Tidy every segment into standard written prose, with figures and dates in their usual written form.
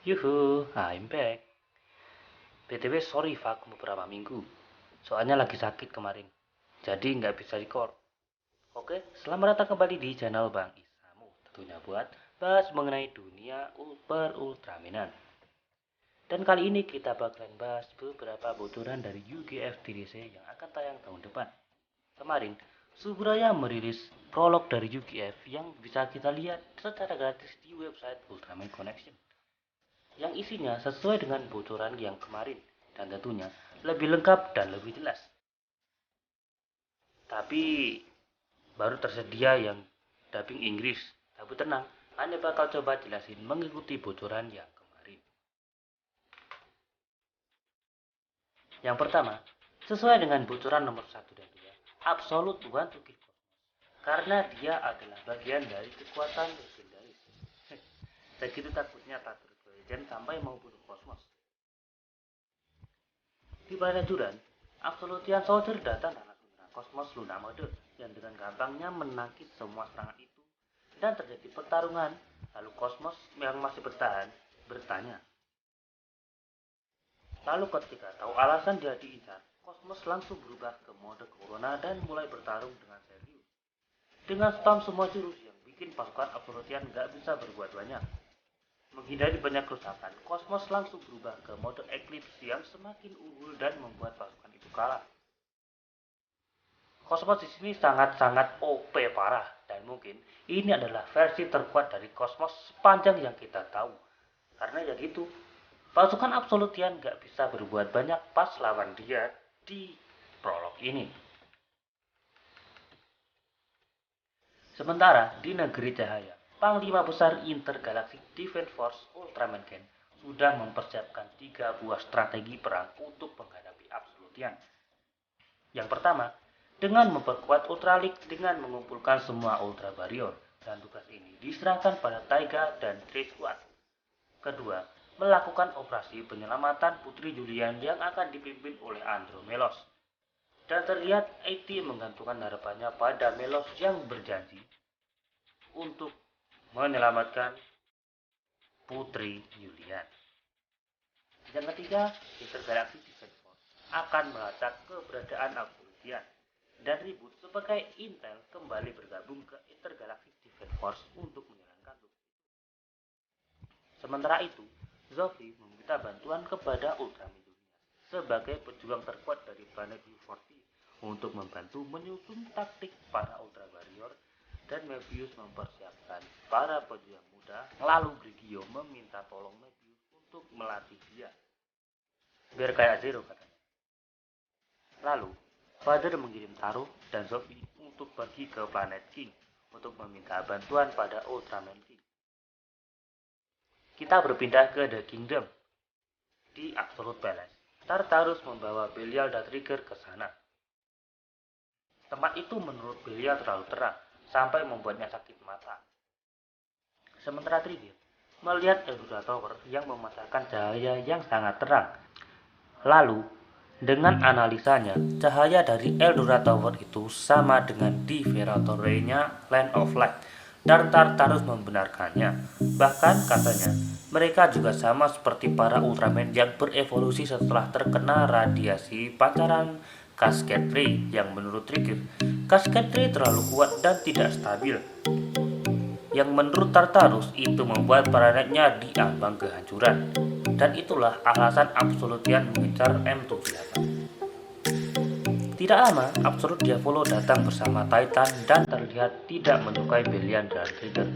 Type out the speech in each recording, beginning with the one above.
Yuhu, I'm back. BTW sorry vakum beberapa minggu. Soalnya lagi sakit kemarin. Jadi nggak bisa record. Oke, selamat datang kembali di channel Bang Isamu. Tentunya buat bahas mengenai dunia per-ultramanan. Dan kali ini kita bakalan bahas beberapa bocoran dari UGF TDC yang akan tayang tahun depan. Kemarin, Subraya merilis prolog dari UGF yang bisa kita lihat secara gratis di website Ultraman Connection, yang isinya sesuai dengan bocoran yang kemarin dan tentunya lebih lengkap dan lebih jelas. Tapi baru tersedia yang dubbing Inggris. Tapi tenang, Anda bakal coba jelasin mengikuti bocoran yang kemarin. Yang pertama, sesuai dengan bocoran nomor 1 dan 2, Absolute Want to Kill Cosmos, karena dia adalah bagian dari kekuatan legendaris. Segitu takutnya Tatur Legend sampai mau bunuh Cosmos. Di planet Duran, Absolutian Soldier datang dan langsung menyerang Cosmos Luna Mode yang dengan gampangnya menangkis semua serangan itu dan terjadi pertarungan. Lalu Cosmos yang masih bertahan bertanya. Lalu ketika tahu alasan dia diincar, Cosmos langsung berubah ke mode Corona dan mulai bertarung dengan serius. Dengan spam semua jurus yang bikin pasukan Absolutian gak bisa berbuat banyak. Menghindari banyak kerusakan, Cosmos langsung berubah ke mode Eclipse yang semakin unggul dan membuat pasukan itu kalah. Cosmos di sini sangat-sangat OP parah dan mungkin ini adalah versi terkuat dari Cosmos sepanjang yang kita tahu. Karena ya gitu, pasukan Absolutian gak bisa berbuat banyak pas lawan dia di prolog ini. Sementara di negeri cahaya, Panglima Besar Intergalactic Defense Force Ultraman Ken sudah mempersiapkan 3 buah strategi perang untuk menghadapi Absolutian. Yang pertama, dengan memperkuat Ultraliq dengan mengumpulkan semua Ultra Warrior, dan tugas ini diserahkan pada Taiga dan Tree Squad. Kedua, melakukan operasi penyelamatan Putri Julian yang akan dipimpin oleh Andromelos. Dan terlihat AT menggantungkan harapannya pada Melos yang berjanji untuk menyelamatkan Putri Julian. Yang ketiga, Intergalactic Defense Force akan melacak keberadaan Absolutian dan Ribut sebagai Intel kembali bergabung ke Intergalactic Defense Force untuk menjalankan tugas. Sementara itu, Zofi meminta bantuan kepada Ultraman Dunia sebagai pejuang terkuat dari planet U40 untuk membantu menyusun taktik para Ultra Warrior, dan Mebius mempersiapkan para pejuang muda. Lalu Grigio meminta tolong Mebius untuk melatih dia biar kayak Zero katanya. Lalu Father mengirim Taro dan Zofi untuk pergi ke planet King untuk meminta bantuan pada Ultraman King. Kita berpindah ke The Kingdom. Di Absolute Palace, Tartarus membawa Belial dan Trigger ke sana. Tempat itu menurut Belial terlalu terang sampai membuatnya sakit mata. Sementara Trigger melihat Eldora Tower yang memancarkan cahaya yang sangat terang. Lalu, dengan analisanya, cahaya dari Eldora Tower itu sama dengan di Veratorea-nya Land of Light, dan Tartarus membenarkannya. Bahkan katanya, mereka juga sama seperti para Ultraman yang berevolusi setelah terkena radiasi pancaran Cascade Ray yang menurut Trigger, Cascade Ray terlalu kuat dan tidak stabil, yang menurut Tartarus itu membuat planetnya diambang kehancuran. Dan itulah alasan Absolutian mengincar M78. Tidak lama, Absolute Diavolo datang bersama Titan dan terlihat tidak menyukai Belial dan Trigger.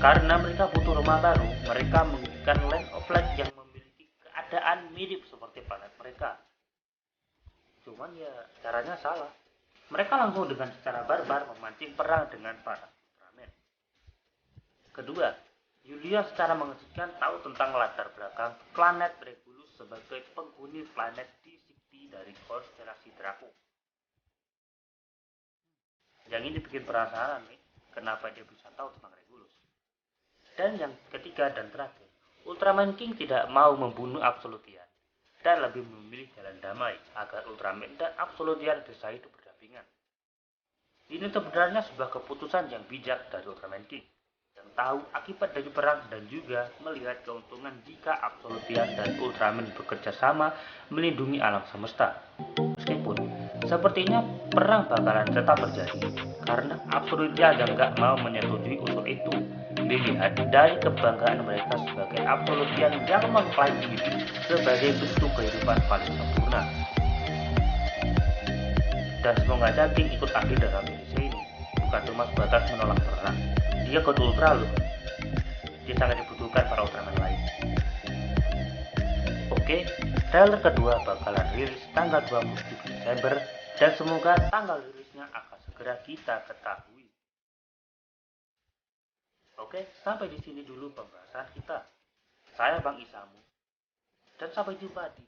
Karena mereka butuh rumah baru, mereka menginginkan Land of Light yang memiliki keadaan mirip seperti planet mereka. Cuman ya caranya salah. Mereka langsung dengan secara barbar memancing perang dengan para Ultraman. Kedua, Yulia secara mengejutkan tahu tentang latar belakang planet Regulus sebagai penghuni planet D60 dari konstelasi Draco. Yang ini bikin penasaran nih, kenapa dia bisa tahu tentang Regulus. Dan yang ketiga dan terakhir, Ultraman King tidak mau membunuh Absolutian dan lebih memilih jalan damai agar Ultraman dan Absolutian bisa hidup berdampingan. Ini sebenarnya sebuah keputusan yang bijak dari Ultraman King yang tahu akibat dari perang dan juga melihat keuntungan jika Absolutian dan Ultraman bekerja sama melindungi alam semesta. Meskipun sepertinya perang bakalan tetap terjadi karena Absolutian yang gak mau menyetujui usul itu. Dilihat dari kebanggaan mereka sebagai Absolutian yang mengklaim diri sebagai bentuk kehidupan paling sempurna. Dan semoga aja King ikut andil dalam misi ini, bukan cuma sebatas menolak perang. Dia kode ultra loh. Dia sangat dibutuhkan para Ultraman lain. Oke, trailer kedua bakalan rilis tanggal 27 Desember dan semoga tanggal rilisnya akan segera kita ketahui. Oke, sampai di sini dulu pembahasan kita. Saya Bang Isamu dan sampai jumpa di